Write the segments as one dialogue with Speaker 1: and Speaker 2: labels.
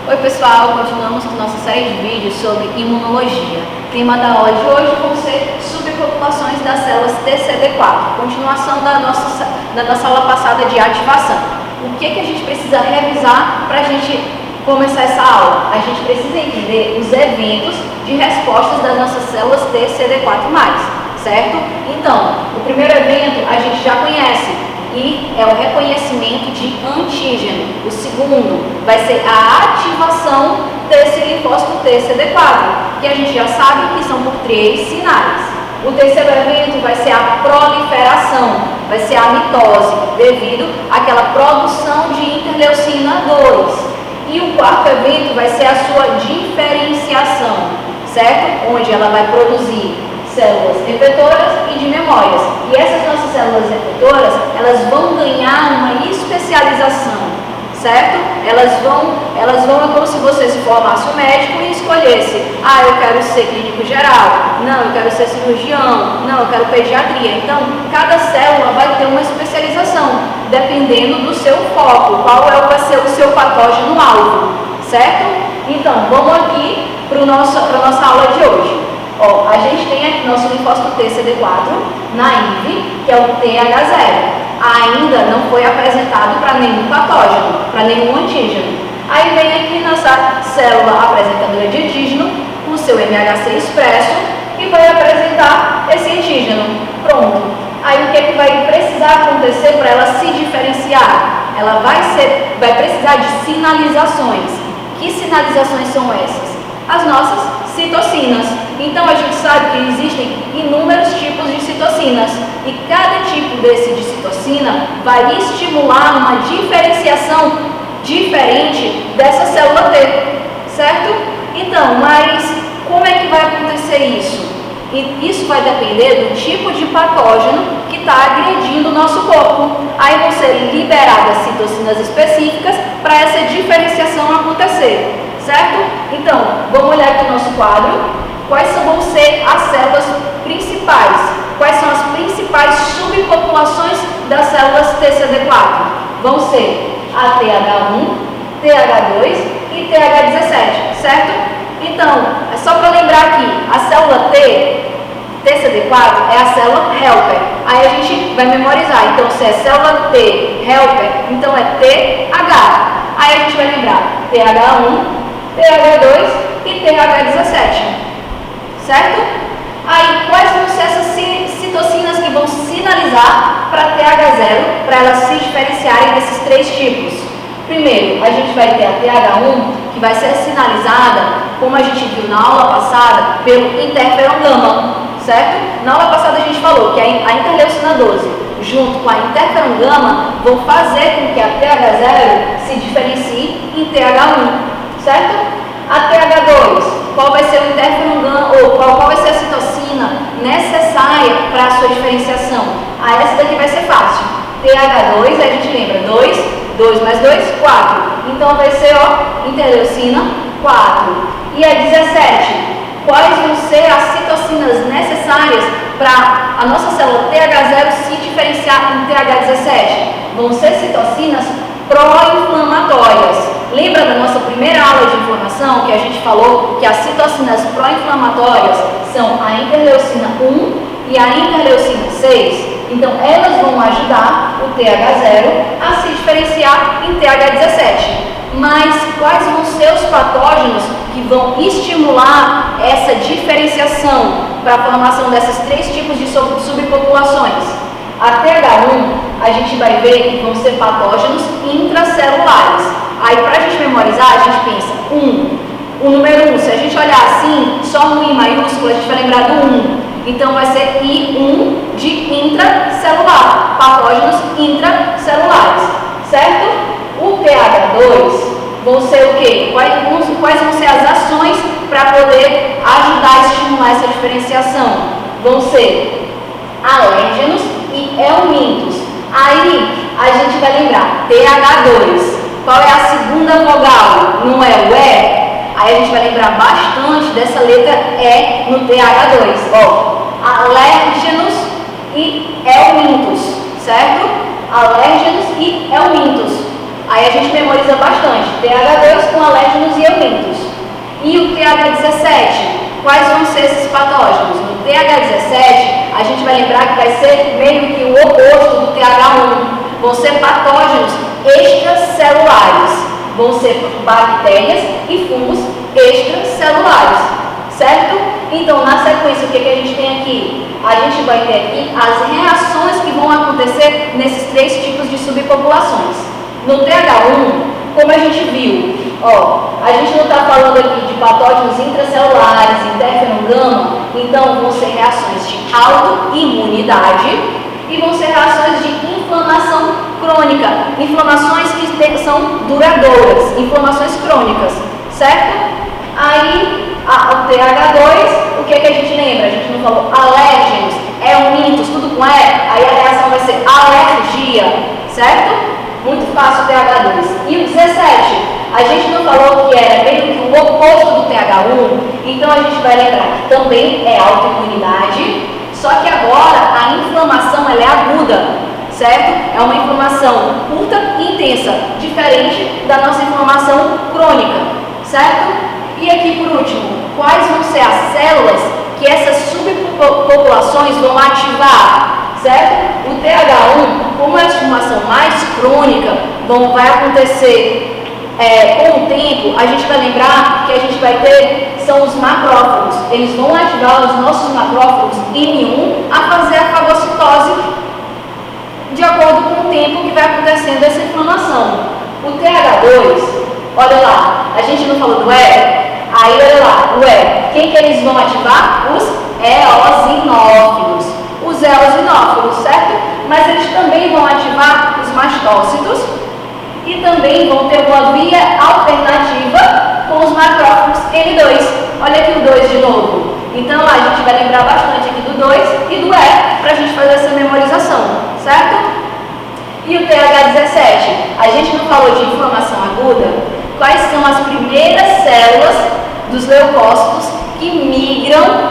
Speaker 1: Oi pessoal, continuamos com nossa série de vídeos sobre imunologia. O tema da aula de hoje vão ser subpopulações das células TCD4, continuação da nossa aula passada de ativação. O que a gente precisa revisar para a gente começar essa aula? A gente precisa entender os eventos de respostas das nossas células TCD4+, certo? Então, o primeiro evento a gente já conhece, e é o reconhecimento de antígeno. O segundo vai ser a ativação desse linfócito TCD4, que a gente já sabe que são por 3 sinais. O terceiro evento vai ser a proliferação, vai ser a mitose, devido àquela produção de interleucina 2. E o quarto evento vai ser a sua diferenciação, certo? Onde ela vai produzir células efetoras e de memórias. E essas nossas células efetoras, elas vão ganhar uma especialização, certo? Elas vão, é como se você se formasse um médico e escolhesse: ah, eu quero ser clínico geral, não, eu quero ser cirurgião, não, eu quero pediatria. Então, cada célula vai ter uma especialização, dependendo do seu foco, qual vai ser o seu patógeno-alvo, certo? Então, vamos aqui para a nossa aula de hoje. Ó, a gente tem aqui nosso linfócito TCD4 naive, que é o TH0. Ainda não foi apresentado para nenhum patógeno, para nenhum antígeno. Aí vem aqui nossa célula apresentadora de antígeno, o seu MHC expresso, e vai apresentar esse antígeno. Pronto. Aí o que vai precisar acontecer para ela se diferenciar? Ela vai precisar de sinalizações. Que sinalizações são essas? As nossas citocinas. Então a gente sabe que existem inúmeros tipos de citocinas e cada tipo de citocina vai estimular uma diferenciação diferente dessa célula T, certo? Então, mas como é que vai acontecer isso? E isso vai depender do tipo de patógeno que está agredindo o nosso corpo. Aí vão ser liberadas citocinas específicas para essa diferenciação acontecer. Certo? Então, vamos olhar aqui o nosso quadro. Quais vão ser as células principais? Quais são as principais subpopulações das células TCD4? Vão ser a TH1, TH2 e TH17, certo? Então, é só para lembrar aqui, a célula TCD4 é a célula helper. Aí a gente vai memorizar. Então, se é célula T helper, então é TH. Aí a gente vai lembrar TH1, TH2 e TH17, certo? Aí, quais vão ser essas citocinas que vão sinalizar para TH0, para elas se diferenciarem desses 3 tipos? Primeiro, a gente vai ter a TH1, que vai ser sinalizada, como a gente viu na aula passada, pelo interferon gama, certo? Na aula passada a gente falou que a interleucina 12, junto com a interferon gama, vão fazer com que a TH0 se diferencie em TH1. Certo? A TH2, qual vai ser o interferon gama, ou qual vai ser a citocina necessária para a sua diferenciação? Ah, essa daqui vai ser fácil. TH2, a gente lembra, 2 mais 2, 4. Então vai ser, ó, interleucina 4. E a 17, quais vão ser as citocinas necessárias para a nossa célula TH0 se diferenciar em TH17? Vão ser citocinas pró-inflamatórias. Lembra da nossa primeira aula de inflamação que a gente falou que as citocinas pró-inflamatórias são a interleucina 1 e a interleucina 6? Então, elas vão ajudar o TH0 a se diferenciar em TH17. Mas quais vão ser os patógenos que vão estimular essa diferenciação para a formação desses 3 tipos de subpopulações? A TH1, a gente vai ver que vão ser patógenos intracelulares. Aí, para a gente memorizar, a gente pensa o número 1. Se a gente olhar assim, só um I maiúsculo, a gente vai lembrar do 1. Então, vai ser I1 de intracelular, patógenos intracelulares, certo? O TH2 vão ser o quê? Quais vão ser as ações para poder ajudar a estimular essa diferenciação? Vão ser alérgenos e helmintos. Aí, a gente vai lembrar TH2. Qual é a segunda vogal? Não é o E? Aí a gente vai lembrar bastante dessa letra E no TH2. Ó, alérgenos e helmintos, certo? Alérgenos e helmintos. Aí a gente memoriza bastante. TH2 com alérgenos e eumintos. E o TH17, quais vão ser esses patógenos? No TH17, a gente vai lembrar que vai ser meio que o oposto do TH1. Vão ser patógenos extracelulares. Vão ser bactérias e fungos extracelulares, certo? Então, na sequência, o que a gente tem aqui? A gente vai ter aqui as reações que vão acontecer nesses 3 tipos de subpopulações. No TH1, como a gente viu, a gente não está falando aqui de patógenos intracelulares, interferon gama, então vão ser reações de autoimunidade e vão ser reações de inflamação crônica, inflamações que são duradouras, inflamações crônicas, certo? Aí, o TH2, o que a gente lembra? A gente não falou alérgenos, eumintos, tudo com E, aí a reação vai ser alergia, certo? Muito fácil o TH2. E o 17, a gente não falou que era meio que o oposto do TH1, então a gente vai lembrar que também é autoimunidade, só que agora a inflamação ela é aguda, certo? É uma inflamação curta e intensa, diferente da nossa inflamação crônica, certo? E aqui por último, quais vão ser as células que essas subpopulações vão ativar, certo? O TH1, como é a inflamação mais crônica, vai acontecer com o tempo, a gente vai lembrar que a gente vai ter, são os macrófagos. Eles vão ativar os nossos macrófagos M1 a fazer a fagocitose de acordo com o tempo que vai acontecendo essa inflamação. O TH2, olha lá, a gente não falou do E? Aí olha lá, o E, quem que eles vão ativar? Os eosinófilos. Os eosinófilos, certo? Mas eles também vão ativar os mastócitos e também vão ter uma via alternativa com os macrófagos M2. Olha aqui o 2 de novo. Então a gente vai lembrar bastante aqui do 2 e do E para a gente fazer essa memorização, certo? E o TH17, a gente não falou de inflamação aguda? Quais são as primeiras células dos leucócitos que migram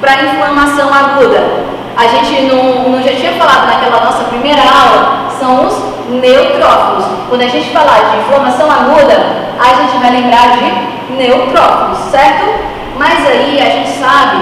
Speaker 1: para a inflamação aguda? A gente não já tinha falado naquela nossa primeira aula, são os neutrófilos. Quando a gente falar de inflamação aguda, a gente vai lembrar de neutrófilos, certo? Mas aí a gente sabe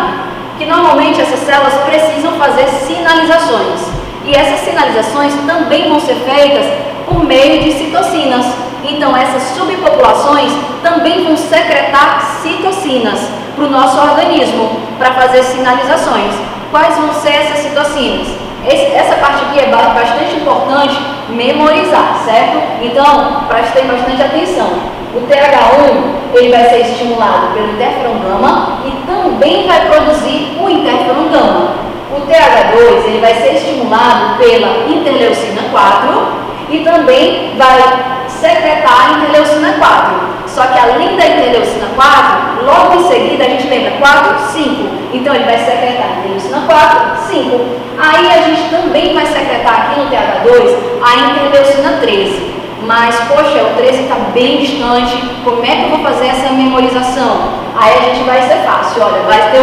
Speaker 1: que normalmente essas células precisam fazer sinalizações. E essas sinalizações também vão ser feitas por meio de citocinas. Então essas subpopulações também vão secretar citocinas para o nosso organismo, para fazer sinalizações. Quais vão ser essas citocinas? Essa parte aqui é bastante importante memorizar, certo? Então, prestem bastante atenção. O TH1, ele vai ser estimulado pelo interferon gama e também vai produzir o interferon gama. O TH2, ele vai ser estimulado pela interleucina 4 e também vai secretar a interleucina 4. Só que além da interleucina 4, logo em seguida a gente lembra 4, 5. Então ele vai secretar a interleucina 4, 5. Aí a gente também vai secretar aqui no TH2 a interleucina 13. Mas, poxa, o 13 está bem distante, como é que eu vou fazer essa memorização? Aí a gente vai ser fácil, olha, vai ter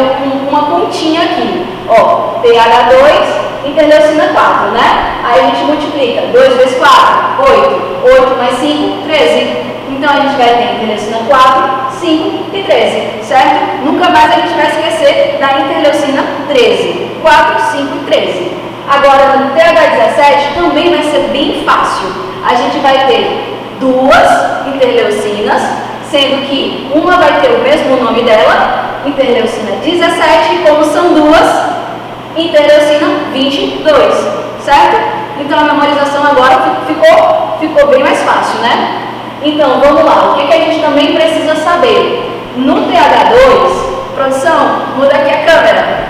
Speaker 1: uma pontinha aqui, TH2, interleucina 4, né? Aí a gente multiplica, 2 vezes 4, 8, 8 mais 5, 13. Então a gente vai ter interleucina 4, 5 e 13, certo? Nunca mais a gente vai esquecer da interleucina 13, 4, 5 e 13. Agora no TH17 também vai ser bem fácil. A gente vai ter duas interleucinas, sendo que uma vai ter o mesmo nome dela, interleucina 17, como são duas, interleucina 22, certo? Então a memorização agora ficou bem mais fácil, né? Então vamos lá, o que a gente também precisa saber? No TH2, produção, muda aqui a câmera.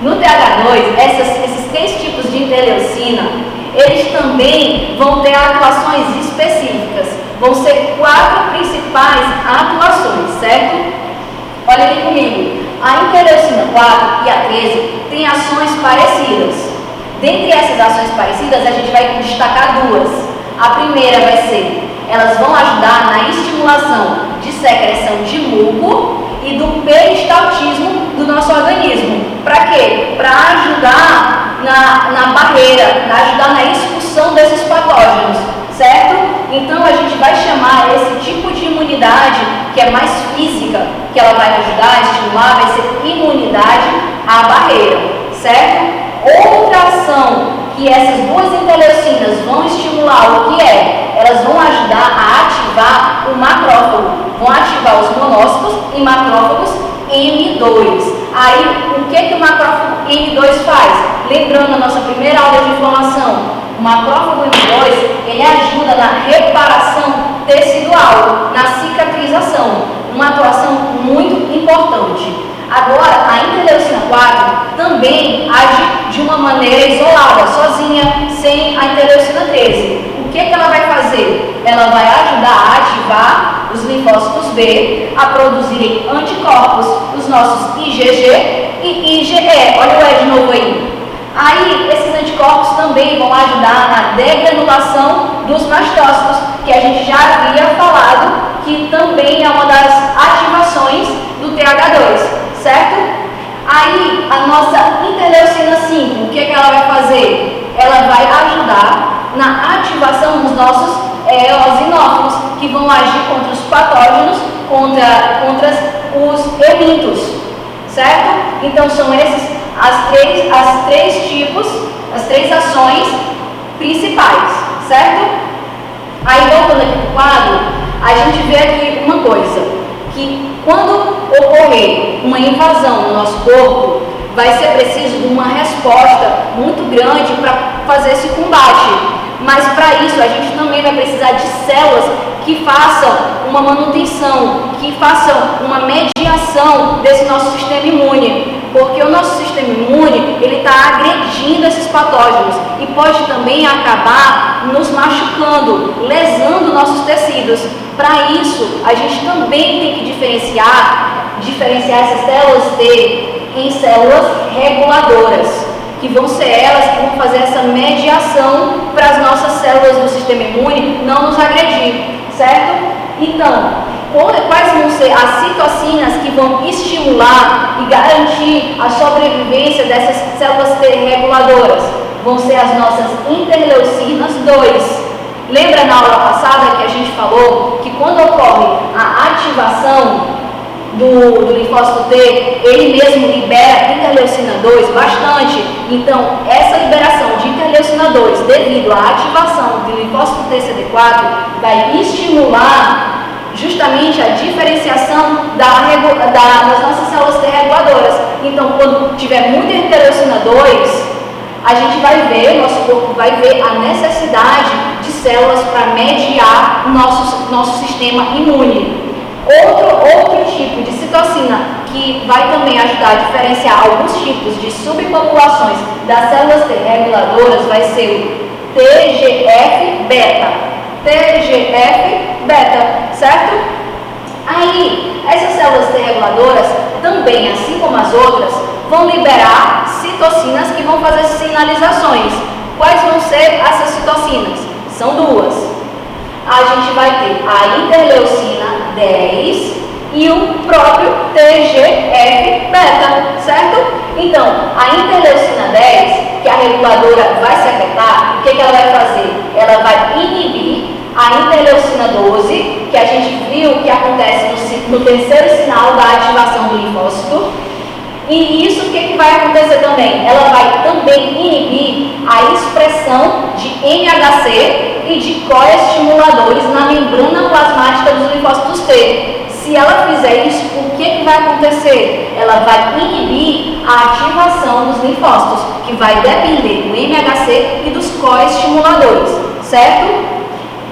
Speaker 1: No TH2, esses 3 tipos de interleucina, eles também vão ter atuações específicas. Vão ser 4 principais atuações, certo? Olha aqui comigo. A interleucina 4 e a 13 têm ações parecidas. Dentre essas ações parecidas, a gente vai destacar 2. A primeira vai ser, elas vão ajudar na estimulação de secreção de muco e do peristaltismo do nosso organismo. Para quê? Para ajudar na barreira, para ajudar na expulsão desses patógenos, certo? Então a gente vai chamar esse tipo de imunidade, que é mais física, que ela vai ajudar a estimular, vai ser imunidade à barreira, certo? Outra ação que essas duas interleucinas vão estimular, o que é? Elas vão ajudar a ativar o macrófago, vão ativar os monócitos e macrófagos M2. Aí, o que o macrófago M2 faz? Lembrando a nossa primeira aula de inflamação, o macrófago M2, ele ajuda na reparação tecidual, na cicatrização, uma atuação muito importante. Agora, a interleucina 4 também age de uma maneira isolada, sozinha, sem a interleucina 13. O que ela vai fazer? Ela vai ajudar a ativar os linfócitos B, a produzirem anticorpos, os nossos IgG e IgE. Olha o E de novo aí. Aí, esses anticorpos também vão ajudar na degranulação dos mastócitos, que a gente já havia falado, que também é uma das ativações do TH2, certo? Aí, a nossa interleucina 5, o que ela vai fazer? Ela vai ajudar na ativação dos nossos eosinófilos, que vão agir contra os patógenos, contra os emintos, certo? Então, são esses as três ações principais, certo? Aí, voltando aqui para o quadro, a gente vê aqui uma coisa, que quando ocorrer uma invasão no nosso corpo, vai ser preciso de uma resposta muito grande para fazer esse combate. Mas para isso, a gente também vai precisar de células que façam uma manutenção, que façam uma mediação desse nosso sistema imune. Porque o nosso sistema imune, ele está agredindo esses patógenos e pode também acabar nos machucando, lesando nossos tecidos. Para isso, a gente também tem que diferenciar essas células T em células reguladoras, que vão ser elas que vão fazer essa mediação para as nossas células do sistema imune não nos agredir, certo? Então, quais vão ser as citocinas que vão estimular e garantir a sobrevivência dessas células T reguladoras? Vão ser as nossas interleucinas 2. Lembra na aula passada que a gente falou que quando ocorre a ativação do linfócito T, ele mesmo libera interleucina 2 bastante. Então, essa liberação de interleucina 2 devido à ativação do linfócito TCD4 vai estimular justamente a diferenciação das nossas células T reguladoras. Então, quando tiver muita interleucina 2, a gente vai ver, o nosso corpo vai ver a necessidade de células para mediar o nosso sistema imune. Outro tipo de citocina que vai também ajudar a diferenciar alguns tipos de subpopulações das células T reguladoras vai ser o TGF-beta. TGF-beta, certo? Aí, essas células T reguladoras também, assim como as outras, vão liberar citocinas que vão fazer sinalizações. Quais vão ser essas citocinas? São duas. A gente vai ter a interleucina 10 e o próprio TGF-beta, certo? Então, a interleucina 10, que a reguladora vai secretar, o que ela vai fazer? Ela vai inibir a interleucina 12, que a gente viu que acontece no terceiro sinal da ativação do linfócito. E isso, o que vai acontecer também? Ela vai também inibir a expressão de MHC e de coestimuladores na membrana plasmática dos linfócitos T. Se ela fizer isso, o que vai acontecer? Ela vai inibir a ativação dos linfócitos, que vai depender do MHC e dos coestimuladores, certo?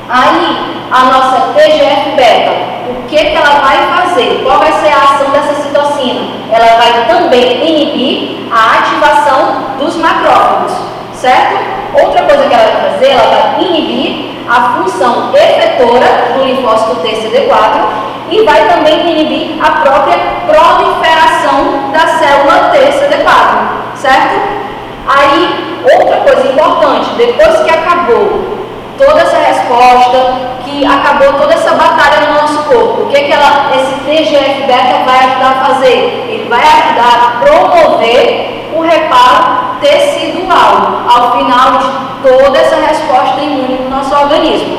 Speaker 1: Aí, a nossa TGF-beta, o que ela vai fazer? Qual vai ser a ação dessa citocina? Ela vai também inibir a ativação dos macrófagos, certo? Outra coisa que ela vai fazer, ela vai inibir a função efetora do linfócito TCD4 e vai também inibir a própria proliferação da célula TCD4, certo? Aí, outra coisa importante, depois que acabou toda essa resposta, que acabou toda essa batalha no nosso corpo, o que esse TGF-beta vai ajudar a fazer? Ele vai ajudar a promover o reparo tecidual ao final de toda essa resposta imune no nosso organismo.